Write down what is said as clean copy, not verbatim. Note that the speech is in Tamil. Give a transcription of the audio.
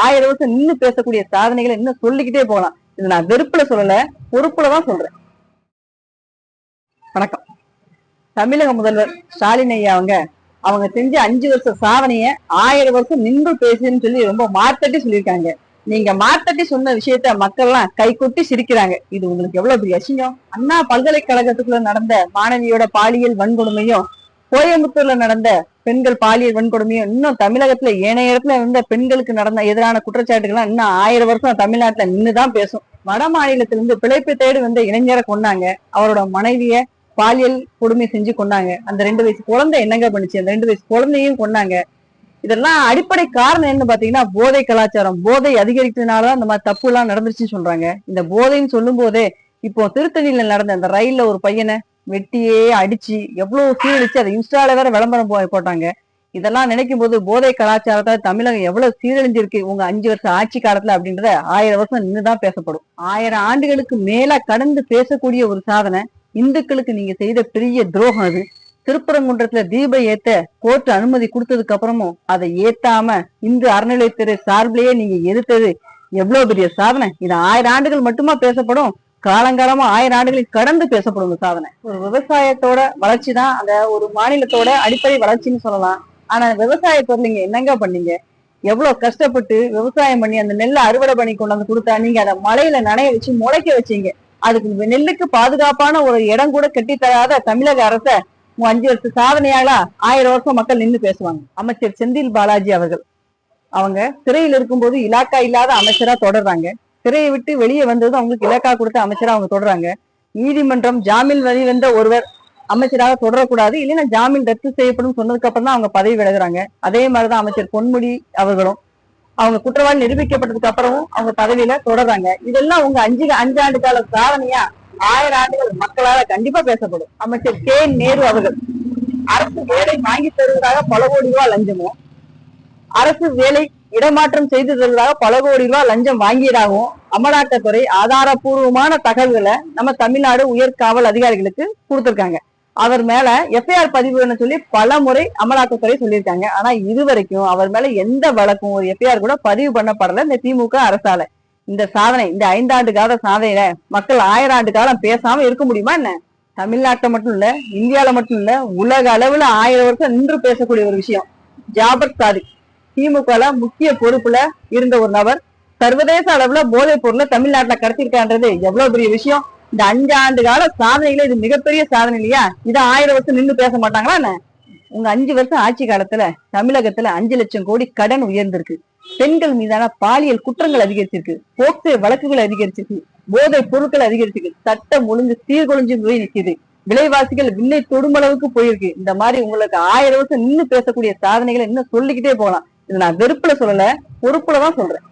1000 வருஷம் நின்னு பேசக்கூடிய சாதனைகளை இன்னும் சொல்லிக்கிட்டே போகலாம். இது நான் வெறுப்புல சொல்லல, பொறுப்புலதான் சொல்றேன். வணக்கம். தமிழக முதல்வர் ஸ்டாலின் ஐயா அவங்க செஞ்ச 5 வருஷ சாதனைய 1000 வருஷம் நின்று பேசுன்னு சொல்லி ரொம்ப மார்த்தட்டி சொல்லியிருக்காங்க. நீங்க மார்த்தட்டி சொன்ன விஷயத்த மக்கள் எல்லாம் கை கொட்டி சிரிக்கிறாங்க. இது உங்களுக்கு எவ்வளவு பெரிய அசிங்கம். அண்ணா பல்கலைக்கழகத்துக்குள்ள நடந்த மாணவியோட பாலியல் வன்கொடுமையும், கோயம்புத்தூர்ல நடந்த பெண்கள் பாலியல் வன்கொடுமையும், இன்னும் தமிழகத்துல ஏனைய இடத்துல இருந்த பெண்களுக்கு நடந்த எதிரான குற்றச்சாட்டுகள்லாம் இன்னும் 1000 வருஷம் தமிழ்நாட்டுல நின்னுதான் பேசும். வட மாநிலத்திலிருந்து பிழைப்பு தேடி வந்த இளைஞரை கொண்டாங்க. அவரோட மனைவிய பாலியல் கொடுமை செஞ்சு கொண்டாங்க. அந்த 2 வயசு குழந்தை என்னங்க பண்ணுச்சு? அந்த 2 வயசு குழந்தையும் கொண்டாங்க. இதெல்லாம் அடிப்படை காரணம் என்ன பாத்தீங்கன்னா, போதை கலாச்சாரம். போதை அதிகரிக்கிறதுனாலதான் இந்த மாதிரி தப்பு எல்லாம் நடந்துருச்சுன்னு சொல்றாங்க. இந்த போதைன்னு சொல்லும் போதே இப்போ திருத்தணியில நடந்த அந்த ரயில்ல ஒரு பையனை வெட்டியே அடிச்சு எவ்வளவு சீரழிச்சு அதை இன்ஸ்டால வேற விளம்பரம் போட்டாங்க. இதெல்லாம் நினைக்கும் போது போதை கலாச்சாரத்தை தமிழகம் எவ்வளவு சீரழிஞ்சிருக்கு உங்க 5 வருஷம் ஆட்சி காலத்துல அப்படின்றத 1000 வருஷம் நின்றுதான் பேசப்படும். 1000 ஆண்டுகளுக்கு மேல கடந்து பேசக்கூடிய ஒரு சாதனை. இந்துக்களுக்கு நீங்க செய்த பெரிய துரோகம் அது. திருப்பரங்குன்றத்துல தீபம் ஏத்த கோர்ட் அனுமதி கொடுத்ததுக்கு அப்புறமும் அதை ஏத்தாம இந்து அறநிலையத்துறை சார்பிலேயே நீங்க எதிர்த்தது எவ்வளவு பெரிய சாதனை. இது 1000 ஆண்டுகள் மட்டுமா பேசப்படும்? காலங்காலமா 1000 ஆண்டுகளுக்கு கடந்து பேசப்படும் சாதனை. ஒரு விவசாயத்தோட வளர்ச்சி தான் அந்த ஒரு மாநிலத்தோட அடிப்படை வளர்ச்சின்னு சொல்லலாம். ஆனா விவசாயத்தோட நீங்க என்னங்க பண்ணீங்க? எவ்வளவு கஷ்டப்பட்டு விவசாயம் பண்ணி அந்த நெல்லை அறுவடை பண்ணி கொண்டு வந்து கொடுத்தா நீங்க அதை மழையில நனைய வச்சு முளைக்க வச்சீங்க. அதுக்கு நெல்லுக்கு பாதுகாப்பான ஒரு இடம் கூட கட்டித்தராத தமிழக அரச 5 வருஷ சாதனையாளா 1000 வருஷம் மக்கள் நின்று பேசுவாங்க. அமைச்சர் செந்தில் பாலாஜி அவங்க சிறையில் இருக்கும்போது இலாக்கா இல்லாத அமைச்சரா தொடர்றாங்க. சிறையை விட்டு வெளியே வந்தது அவங்களுக்கு இலாக்கா கொடுத்த அமைச்சரா அவங்க தொடர்றாங்க. நீதிமன்றம் ஜாமீன் வெளிவந்த ஒருவர் அமைச்சராக தொடரக்கூடாது, இல்லைன்னா ஜாமீன் ரத்து செய்யப்படும் சொன்னதுக்கு அப்புறம் தான் அவங்க பதவி விலகுறாங்க. அதே மாதிரிதான் அமைச்சர் பொன்முடி அவர்களும் அவங்க குற்றவாளி நிரூபிக்கப்பட்டதுக்கு அப்புறமும் அவங்க பதவியில தொடர்றாங்க. இதெல்லாம் உங்க 5 ஆண்டு கால சாதனையா 1000 ஆண்டுகள் மக்களால கண்டிப்பா பேசப்படும். அமைச்சர் கே நேரு அரசு வேலை வாங்கி தருவதாக பல கோடி ரூபாய் லஞ்சமும், அரசு வேலை இடமாற்றம் செய்து தருவதாக பல கோடி ரூபாய் லஞ்சம் வாங்கியதாகவும் அமலாக்கத்துறை ஆதாரபூர்வமான தகவல்களை நம்ம தமிழ்நாடு உயர்காவல் அதிகாரிகளுக்கு கொடுத்திருக்காங்க. அவர் மேல எஃப்ஐஆர் பதிவு சொல்லி பல முறை அமலாக்கத்துறை சொல்லியிருக்காங்க. ஆனா இதுவரைக்கும் அவர் மேல எந்த வழக்கும் ஒரு எஃப்ஐஆர் கூட பதிவு பண்ணப்படல இந்த திமுக அரசால. இந்த சாதனை, இந்த 5 ஆண்டு கால சாதனையில மக்கள் 1000 ஆண்டு காலம் பேசாம இருக்க முடியுமா என்ன? தமிழ்நாட்டை மட்டும் இல்ல, இந்தியாவில மட்டும் இல்ல, உலக அளவுல 1000 வருஷம் நின்று பேசக்கூடிய ஒரு விஷயம். ஜாபர் சாதிக் திமுகல முக்கிய பொறுப்புல இருந்த ஒரு நபர் சர்வதேச அளவுல போதைப் பொருளை தமிழ்நாட்டுல கடத்திருக்கான்றது எவ்வளவு பெரிய விஷயம். இந்த 5 ஆண்டு கால சாதனையில இது மிகப்பெரிய சாதனை இல்லையா? இதை 1000 வருஷம் நின்று பேச மாட்டாங்களா என்ன? உங்க 5 வருஷம் ஆட்சி காலத்துல தமிழகத்துல 5 லட்சம் கோடி கடன் உயர்ந்திருக்கு. பெண்கள் மீதான பாலியல் குற்றங்கள் அதிகரிச்சிருக்கு. போக்சோ வழக்குகள் அதிகரிச்சிருக்கு. போதை பொருட்கள் அதிகரிச்சிருக்கு. சட்டம் ஒழுங்கு சீர்குலைஞ்சு போய் நிக்குது. விலைவாசிகள் வில்லை தொடுமளவுக்கு போயிருக்கு. இந்த மாதிரி உங்களுக்கு 1000 வருஷம் நின்று பேசக்கூடிய சாதனைகளை இன்னும் சொல்லிக்கிட்டே போகலாம். இது நான் வெறுப்புல சொல்லல, பொறுப்புலதான் சொல்றேன்.